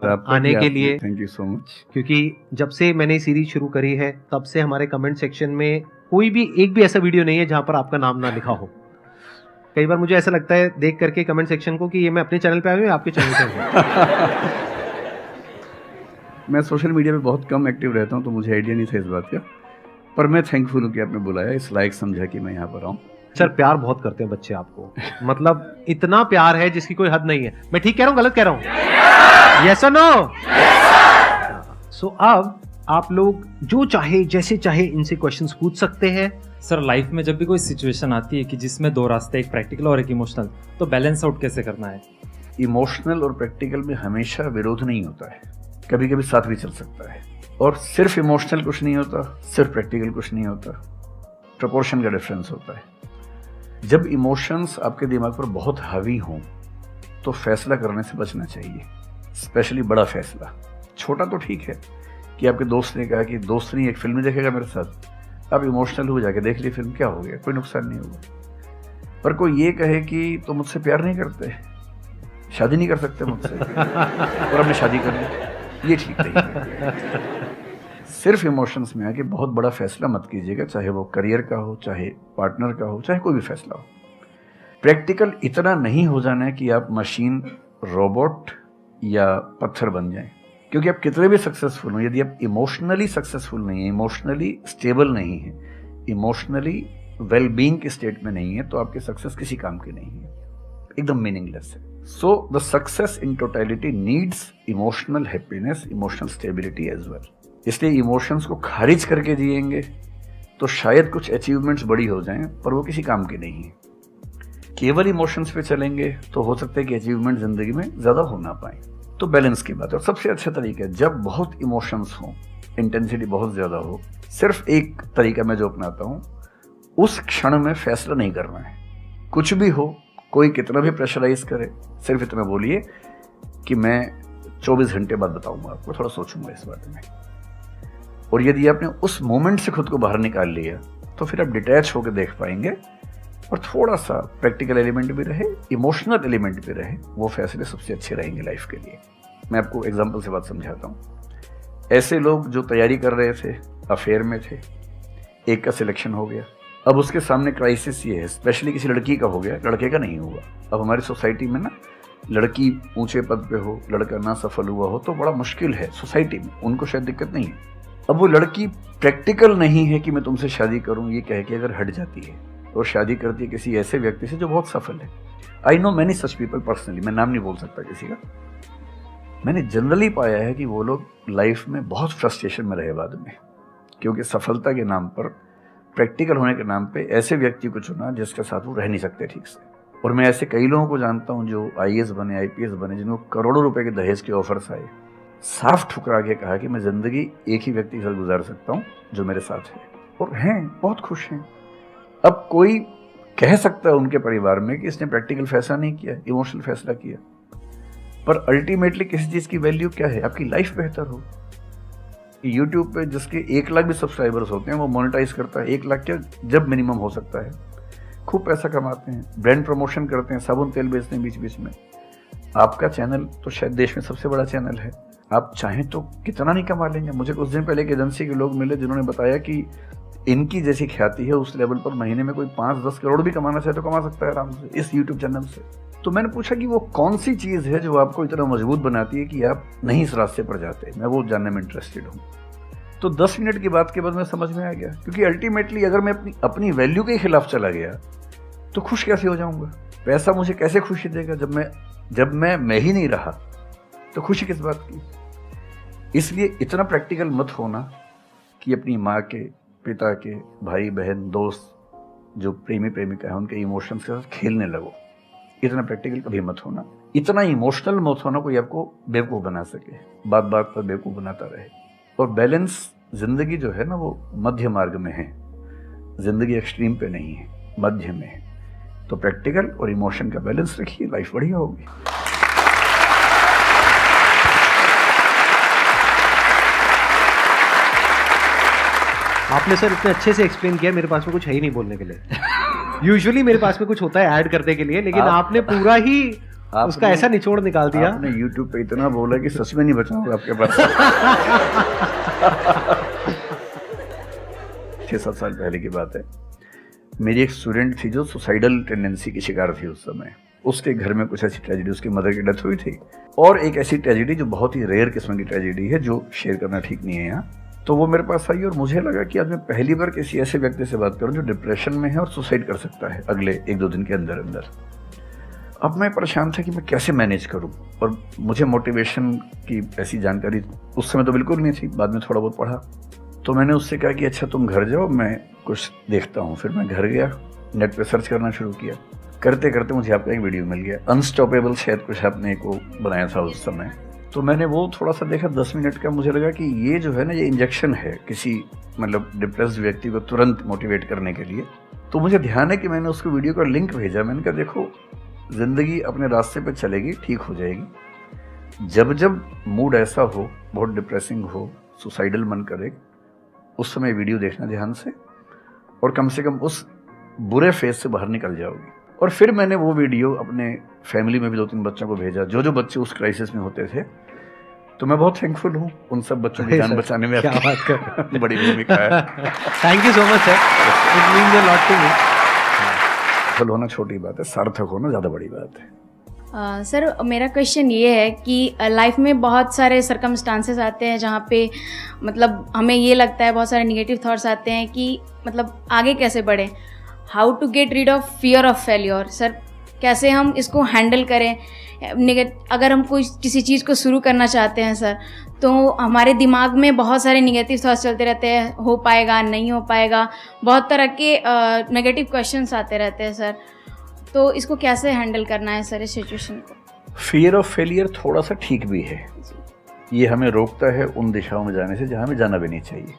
आने के लिए। Thank you so much. क्योंकि जब से मैंने सीरीज शुरू करी है तब से हमारे कमेंट सेक्शन में कोई भी एक भी ऐसा वीडियो नहीं है जहां पर आपका नाम ना लिखा हो। कई बार मुझे ऐसा लगता है देख करके कमेंट सेक्शन को कि ये मैं अपने चैनल पे आया हूँ या आपके चैनल पे हूँ। मैं सोशल मीडिया पे बहुत कम एक्टिव रहता हूँ तो मुझे आइडिया नहीं था इस बात का, पर मैं थैंकफुल हूँ कि आपने बुलाया, इस लायक समझा कि मैं यहाँ पर आऊँ। सर प्यार बहुत करते हैं बच्चे आपको, मतलब इतना प्यार है जिसकी कोई हद नहीं है। मैं ठीक कह रहा हूँ गलत कह रहा हूँ? यस और नो? सो अब आप लोग जो चाहे जैसे चाहे इनसे क्वेश्चंस पूछ सकते हैं। सर लाइफ में जब भी कोई सिचुएशन आती है कि जिसमें दो रास्ते, एक प्रैक्टिकल और एक इमोशनल, तो बैलेंस आउट कैसे करना है? इमोशनल और प्रैक्टिकल में हमेशा विरोध नहीं होता है, कभी कभी साथ भी चल सकता है। और सिर्फ इमोशनल कुछ नहीं होता, सिर्फ प्रैक्टिकल कुछ नहीं होता, प्रोपोर्शन का डिफरेंस होता है। जब इमोशंस आपके दिमाग पर बहुत हावी हों तो फैसला करने से बचना चाहिए, स्पेशली बड़ा फैसला। छोटा तो ठीक है कि आपके दोस्त ने कहा कि दोस्त नहीं एक फिल्म देखेगा मेरे साथ, आप इमोशनल हो जाके देख ली फिल्म, क्या हो गया, कोई नुकसान नहीं होगा। पर कोई ये कहे कि तो मुझसे प्यार नहीं करते, शादी नहीं कर सकते मुझसे और हमने शादी कर ली, ये ठीक नहीं है। सिर्फ इमोशंस में आके बहुत बड़ा फैसला मत कीजिएगा, चाहे वो करियर का हो, चाहे पार्टनर का हो, चाहे कोई भी फैसला हो। प्रैक्टिकल इतना नहीं हो जाना है कि आप मशीन, रोबोट या पत्थर बन जाएं। क्योंकि आप कितने भी सक्सेसफुल हो, यदि आप इमोशनली सक्सेसफुल नहीं है, इमोशनली स्टेबल नहीं है, इमोशनली वेलबींग के स्टेट में नहीं है, तो आपकी सक्सेस किसी काम की नहीं है, एकदम मीनिंगलेस है। So the success in totality needs emotional happiness, emotional stability as well. इसलिए इमोशंस को खारिज करके जिएंगे तो शायद कुछ अचीवमेंट्स बड़ी हो जाएं, पर वो किसी काम की नहीं है। केवल इमोशंस पे चलेंगे तो हो सकता है कि अचीवमेंट जिंदगी में ज्यादा हो ना पाए। तो बैलेंस की बात है। और सबसे अच्छा तरीका है जब बहुत इमोशंस हो, इंटेंसिटी बहुत ज्यादा हो, सिर्फ एक तरीका मैं जो अपनाता हूं, उस क्षण में फैसला नहीं करना है। कुछ भी हो, कोई कितना भी प्रेशराइज करे, सिर्फ इतना बोलिए कि मैं 24 घंटे बाद बताऊंगा आपको, थोड़ा सोचूंगा इस बारे में। और यदि आपने उस मोमेंट से खुद को बाहर निकाल लिया तो फिर आप डिटैच होकर देख पाएंगे और थोड़ा सा प्रैक्टिकल एलिमेंट भी रहे, इमोशनल एलिमेंट भी रहे, वो फैसले सबसे अच्छे रहेंगे लाइफ के लिए। मैं आपको एग्जांपल से बात समझाता हूँ। ऐसे लोग जो तैयारी कर रहे थे, अफेयर में थे, एक का सिलेक्शन हो गया, अब उसके सामने क्राइसिस ये है, स्पेशली किसी लड़की का हो गया, लड़के का नहीं हुआ। अब हमारी सोसाइटी में ना लड़की ऊंचे पद पे हो, लड़का ना सफल हुआ हो तो बड़ा मुश्किल है सोसाइटी में, उनको शायद दिक्कत नहीं है। अब वो लड़की प्रैक्टिकल नहीं है कि मैं तुमसे शादी करूं ये कह के अगर हट जाती है और शादी करती है किसी ऐसे व्यक्ति से जो बहुत सफल है। I know many such people personally, मैं नाम नहीं बोल सकता किसी का। मैंने जनरली पाया है कि वो लोग लाइफ में बहुत फ्रस्ट्रेशन में रहे बाद में, क्योंकि सफलता के नाम पर, प्रैक्टिकल होने के नाम पे ऐसे व्यक्ति को चुना जिसके साथ वो रह नहीं सकते ठीक से। और मैं ऐसे कई लोगों को जानता हूँ जो IAS बने, IPS बने, जिनको करोड़ों रुपए के दहेज के ऑफर्स आए, साफ ठुकरा के कहा कि मैं जिंदगी एक ही व्यक्ति के साथ गुजार सकता हूँ जो मेरे साथ है, और हैं बहुत खुश हैं। अब कोई कह सकता है उनके परिवार में कि इसने प्रैक्टिकल फैसला नहीं किया, इमोशनल फैसला किया, पर अल्टीमेटली किसी चीज की वैल्यू क्या है? आपकी लाइफ बेहतर हो। यूट्यूब पे जिसके 1 लाख भी सब्सक्राइबर्स होते हैं वो मोनेटाइज करता है, 1 लाख क्या जब मिनिमम हो सकता है, खूब पैसा कमाते हैं, ब्रांड प्रमोशन करते हैं, साबुन तेल बेचते हैं बीच बीच में। आपका चैनल तो शायद देश में सबसे बड़ा चैनल है, आप चाहें तो कितना नहीं कमा लेंगे। मुझे कुछ दिन पहले एक एजेंसी के लोग मिले जिन्होंने बताया कि इनकी जैसी ख्याति है उस लेवल पर महीने में कोई 5-10 करोड़ भी कमाना चाहे तो कमा सकता है आराम से इस यूट्यूब चैनल से। तो मैंने पूछा कि वो कौन सी चीज़ है जो आपको इतना मजबूत बनाती है कि आप नहीं इस रास्ते पर जाते। मैं वो जानने में इंटरेस्टेड हूँ। तो 10 मिनट की बात के बाद मैं समझ में आ गया, क्योंकि अल्टीमेटली अगर मैं अपनी वैल्यू के खिलाफ चला गया तो खुश कैसे हो जाऊंगा? पैसा मुझे कैसे खुशी देगा जब मैं ही नहीं रहा, तो खुशी किस बात की? इसलिए इतना प्रैक्टिकल मत होना कि अपनी माँ के, पिता के, भाई बहन, दोस्त जो प्रेमी प्रेमिका है उनके इमोशंस के साथ खेलने लगो। इतना प्रैक्टिकल कभी मत होना, इतना इमोशनल मत होना कोई आपको बेवकूफ़ बना सके, बात बात पर बेवकूफ़ बनाता रहे। और बैलेंस जिंदगी जो है ना वो मध्य मार्ग में है, जिंदगी एक्सट्रीम पे नहीं है, मध्य में है। तो प्रैक्टिकल और इमोशन का बैलेंस रखिए, लाइफ बढ़िया होगी। आपने सर इतने अच्छे से एक्सप्लेन किया, मेरे पास में कुछ है ही नहीं बोलने के लिए। यूजुअली मेरे पास में कुछ होता है ऐड करने के लिए, लेकिन आपने पूरा ही उसका ऐसा निचोड़ निकाल दिया। आपने YouTube पे इतना बोला कि सच में नहीं बचाऊंगा आपके पास। 6-7 साल पहले की बात है, मेरी एक स्टूडेंट थी जो सुसाइडल टेंडेंसी की शिकार थी उस समय। उसके घर में कुछ ऐसी ट्रेजेडी, उसकी मदर की डेथ हुई थी, और एक ऐसी ट्रेजेडी जो बहुत ही रेयर किस्म की ट्रेजेडी है, जो शेयर करना ठीक नहीं है यहाँ। तो वो मेरे पास आई और मुझे लगा कि आज मैं पहली बार किसी ऐसे व्यक्ति से बात करूं जो डिप्रेशन में है और सुसाइड कर सकता है अगले 1-2 दिन के अंदर अंदर। अब मैं परेशान था कि मैं कैसे मैनेज करूं, और मुझे मोटिवेशन की ऐसी जानकारी उस समय तो बिल्कुल नहीं थी, बाद में थोड़ा बहुत पढ़ा। तो मैंने उससे कहा कि अच्छा तुम घर जाओ, मैं कुछ देखता हूँ। फिर मैं घर गया, नेट पे सर्च करना शुरू किया। करते करते मुझे आपका एक वीडियो मिल गया, अनस्टॉपेबल शायद कुछ आपने को बनाया था उस समय। तो मैंने वो थोड़ा सा देखा 10 मिनट का। मुझे लगा कि ये जो है ना, ये इंजेक्शन है किसी मतलब डिप्रेस्ड व्यक्ति को तुरंत मोटिवेट करने के लिए। तो मुझे ध्यान है कि मैंने उसको वीडियो का लिंक भेजा। मैंने कहा देखो, ज़िंदगी अपने रास्ते पे चलेगी, ठीक हो जाएगी। जब जब मूड ऐसा हो, बहुत डिप्रेसिंग हो, सुसाइडल मन करे, उस समय वीडियो देखना ध्यान से, और कम से कम उस बुरे फेज से बाहर निकल जाओगी। और फिर मैंने वो वीडियो अपने फैमिली में भी 2-3 बच्चों को भेजा, जो बच्चे उस क्राइसिस में होते थे। तो मैं बहुत थैंकफुल हूँ उन सब बच्चों की जान बचाने में क्या बात कर बड़ी भूमिका है। Thank you so much sir, it means a lot to me. सफल होना छोटी बात है, सार्थक होना ज़्यादा बड़ी बात है। सर मेरा क्वेश्चन ये है कि लाइफ में बहुत सारे सर्कमस्टांसेस आते हैं जहाँ पे मतलब हमें ये लगता है, बहुत सारे निगेटिव थॉट्स आते हैं कि मतलब आगे कैसे बढ़ें, how to get rid of fear of failure. Sir कैसे हम इसको हैंडल करें? अगर हम कोई किसी चीज़ को शुरू करना चाहते हैं सर, तो हमारे दिमाग में बहुत सारे निगेटिव थॉट्स चलते रहते हैं, हो पाएगा नहीं हो पाएगा, बहुत तरह के नेगेटिव क्वेश्चंस आते रहते हैं सर। तो इसको कैसे हैंडल करना है सर इस सिचुएशन को? फियर ऑफ फेलियर थोड़ा सा ठीक भी है, ये हमें रोकता है उन दिशाओं में जाने से जहाँ हमें जाना भी नहीं चाहिए।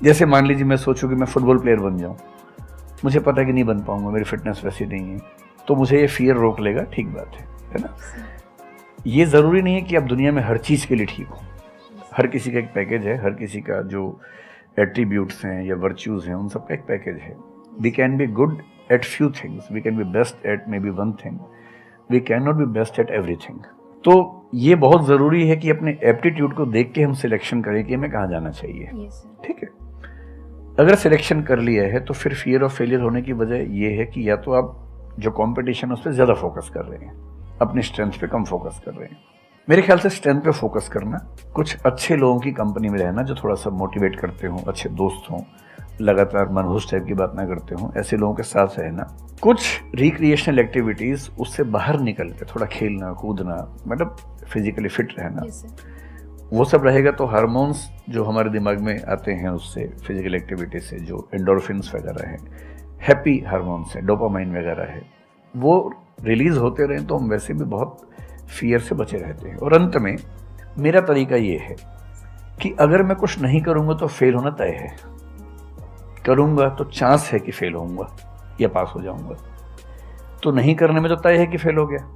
जैसे मान लीजिए मैं सोचूं कि मैं फुटबॉल प्लेयर बन जाऊं, मुझे पता है कि नहीं बन पाऊंगा, मेरी फिटनेस वैसी नहीं है, तो मुझे ये फियर रोक लेगा, ठीक बात है ना। ये ज़रूरी नहीं है कि आप दुनिया में हर चीज़ के लिए ठीक हो। हर किसी का एक पैकेज है, हर किसी का जो एट्रीब्यूट्स हैं या वर्च्यूज़ हैं, उन सब का एक पैकेज है। We can be good at few things, we can be best at maybe one thing, we can not be best at everything. तो ये बहुत ज़रूरी है कि अपने एप्टीट्यूड को देख के हम सिलेक्शन करें कि हमें कहाँ जाना चाहिए। ठीक है, अगर सिलेक्शन कर लिया है तो फिर फियर ऑफ फेलियर होने की वजह ये है कि या तो आप जो कंपटीशन है उस पर ज़्यादा फोकस कर रहे हैं, अपनी स्ट्रेंथ पे कम फोकस कर रहे हैं। मेरे ख्याल से स्ट्रेंथ पे फोकस करना, कुछ अच्छे लोगों की कंपनी में रहना जो थोड़ा सा मोटिवेट करते हों, अच्छे दोस्त हों, लगातार मनहूस टाइप की बात ना करते हों, ऐसे लोगों के साथ रहना, कुछ रिक्रिएशनल एक्टिविटीज़, उससे बाहर निकल के थोड़ा खेलना कूदना, मतलब फिजिकली फिट रहना, वो सब रहेगा तो हार्मोन्स जो हमारे दिमाग में आते हैं उससे, फिजिकल एक्टिविटी से, जो एंडोर्फिन्स वगैरह हैं, हैप्पी हार्मोन्स है, डोपामाइन वगैरह है, वो रिलीज होते रहें तो हम वैसे भी बहुत फियर से बचे रहते हैं। और अंत में मेरा तरीका ये है कि अगर मैं कुछ नहीं करूँगा तो फेल होना तय है, करूँगा तो चांस है कि फेल होऊंगा या पास हो जाऊँगा, तो नहीं करने में तो तय है कि फेल हो गया,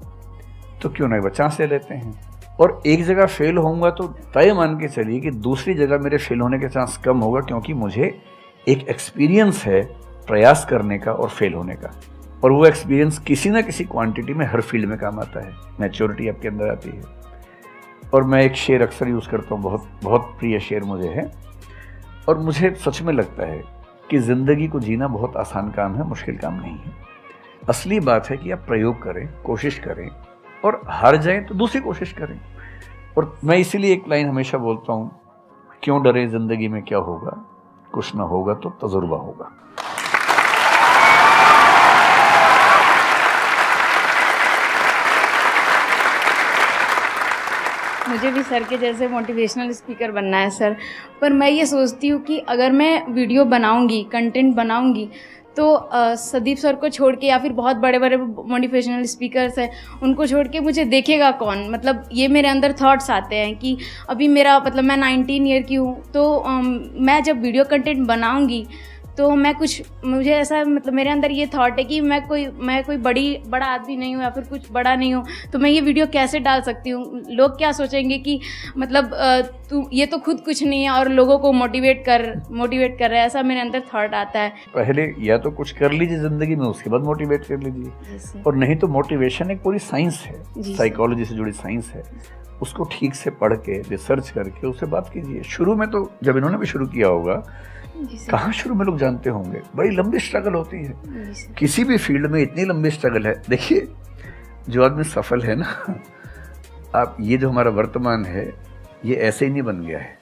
तो क्यों ना एक बार चांस ले लेते हैं। और एक जगह फेल होऊंगा तो तय मान के चलिए कि दूसरी जगह मेरे फेल होने के चांस कम होगा, क्योंकि मुझे एक एक्सपीरियंस है प्रयास करने का और फेल होने का, और वो एक्सपीरियंस किसी ना किसी क्वांटिटी में हर फील्ड में काम आता है, मैच्योरिटी आपके अंदर आती है। और मैं एक शेर अक्सर यूज़ करता हूँ, बहुत बहुत प्रिय शेर मुझे है, और मुझे सच में लगता है कि ज़िंदगी को जीना बहुत आसान काम है, मुश्किल काम नहीं है। असली बात है कि आप प्रयोग करें, कोशिश करें, और हार जाएं तो दूसरी कोशिश करें। और मैं इसीलिए एक लाइन हमेशा बोलता हूँ, क्यों डरे, ज़िंदगी में क्या होगा, कुछ ना होगा तो तजुर्बा होगा। मुझे भी सर के जैसे मोटिवेशनल स्पीकर बनना है सर, पर मैं ये सोचती हूँ कि अगर मैं वीडियो बनाऊँगी, कंटेंट बनाऊँगी, तो संदीप सर को छोड़ के या फिर बहुत बड़े बड़े मोटिवेशनल स्पीकर्स हैं उनको छोड़ के मुझे देखेगा कौन। मतलब ये मेरे अंदर थॉट्स आते हैं कि अभी मेरा मतलब मैं 19 ईयर की हूँ, तो मैं जब वीडियो कंटेंट बनाऊँगी तो मुझे ऐसा मतलब मेरे अंदर ये थॉट है कि मैं कोई बड़ा आदमी नहीं हूँ या फिर कुछ बड़ा नहीं हूँ, तो मैं ये वीडियो कैसे डाल सकती हूँ, लोग क्या सोचेंगे कि मतलब तू ये तो खुद कुछ नहीं है और लोगों को मोटिवेट कर रहा है, ऐसा मेरे अंदर थॉट आता है। पहले या तो कुछ कर लीजिए जिंदगी में, उसके बाद मोटिवेट कर लीजिए, और नहीं तो मोटिवेशन एक पूरी साइंस है, साइकोलॉजी से जुड़ी साइंस है, उसको ठीक से पढ़ के रिसर्च करके उससे बात कीजिए। शुरू में तो जब इन्होंने भी शुरू किया होगा, कहाँ शुरू में लोग जानते होंगे, बड़ी लंबी स्ट्रगल होती है, किसी भी फील्ड में इतनी लंबी स्ट्रगल है। देखिए जो आदमी सफल है ना, आप ये जो हमारा वर्तमान है ये ऐसे ही नहीं बन गया है।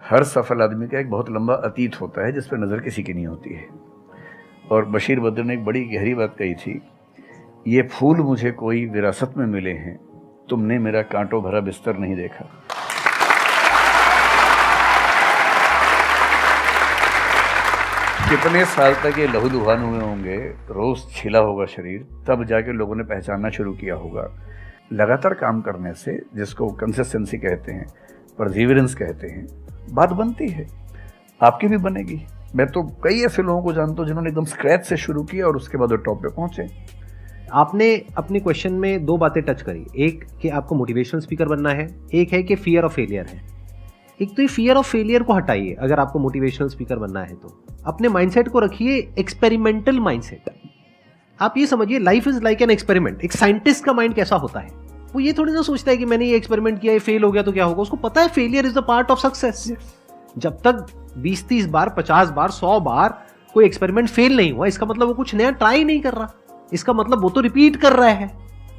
हर सफल आदमी का एक बहुत लंबा अतीत होता है जिस पर नज़र किसी की नहीं होती है। और बशीर बद्र ने एक बड़ी गहरी बात कही थी, ये फूल मुझे कोई विरासत में मिले हैं, तुमने मेरा कांटों भरा बिस्तर नहीं देखा। कितने साल तक ये लहूलुहान हुए होंगे, रोज छिला होगा शरीर, तब जाके लोगों ने पहचानना शुरू किया होगा। लगातार काम करने से, जिसको कंसिस्टेंसी कहते हैं, परसिवरेंस कहते हैं, बात बनती है, आपकी भी बनेगी। मैं तो कई ऐसे लोगों को जानता हूँ जिन्होंने एकदम स्क्रैच से शुरू किया और उसके बाद वो टॉप पे पहुंचे। आपने अपने क्वेश्चन में दो बातें टच करी, एक कि आपको मोटिवेशनल स्पीकर बनना है, एक है कि फियर ऑफ फेलियर है। एक तो ये फियर ऑफ फेलियर को हटाइए अगर आपको मोटिवेशनल स्पीकर बनना है, तो अपने माइंडसेट को रखिए एक्सपेरिमेंटल माइंडसेट। आप ये समझिए life is like an experiment. एक साइंटिस्ट का माइंड कैसा होता है, वो ये थोड़ी ना सोचता है कि मैंने ये एक्सपेरिमेंट किया, ये फेल हो गया तो क्या होगा। उसको पता है failure is the part of success. जब तक 20-30 बार, 50 बार, 100 बार कोई एक्सपेरिमेंट फेल नहीं हुआ, इसका मतलब वो कुछ नया ट्राई नहीं कर रहा, इसका मतलब वो तो रिपीट कर रहा है।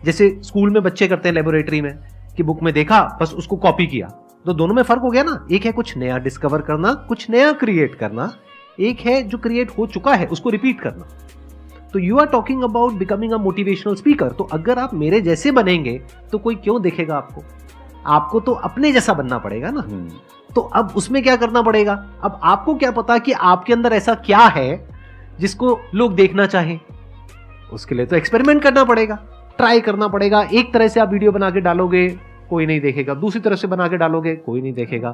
जैसे स्कूल में बच्चे करते हैं लेबोरेटरी में, कि बुक में देखा बस उसको कॉपी किया, तो दोनों में फर्क हो गया ना। एक है कुछ नया डिस्कवर करना, कुछ नया क्रिएट करना, एक है जो क्रिएट हो चुका है उसको रिपीट करना। तो you are talking about becoming a motivational speaker. तो अगर आप मेरे जैसे बनेंगे तो कोई क्यों देखेगा आपको, आपको तो अपने जैसा बनना पड़ेगा ना। तो अब उसमें क्या करना पड़ेगा, अब आपको क्या पता कि आपके अंदर ऐसा क्या है जिसको लोग देखना चाहें। उसके लिए तो एक्सपेरिमेंट करना पड़ेगा, ट्राई करना पड़ेगा। एक तरह से आप वीडियो बना के डालोगे, कोई नहीं देखेगा, दूसरी तरह से बना के डालोगे, कोई नहीं देखेगा,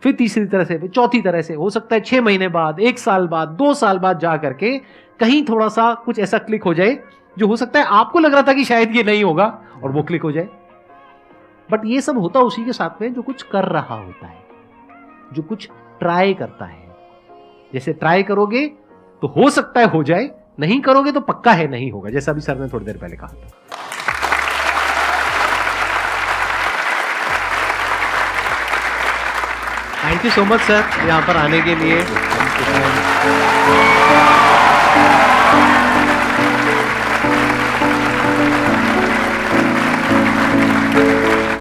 फिर तीसरी तरह से, फिर चौथी तरह से। हो सकता है 6 महीने बाद, 1 साल बाद, 2 साल बाद जा करके कहीं थोड़ा सा कुछ ऐसा क्लिक हो जाए जो हो सकता है आपको लग रहा था कि शायद ये नहीं होगा, और वो क्लिक हो जाए। बट ये सब होता उसी के साथ में जो कुछ कर रहा होता है, जो कुछ ट्राई करता है। जैसे ट्राई करोगे तो हो सकता है हो जाए, नहीं करोगे तो पक्का है नहीं होगा, जैसा भी सर ने थोड़ी देर पहले कहा था। Thank you so much sir यहाँ पर आने के लिए।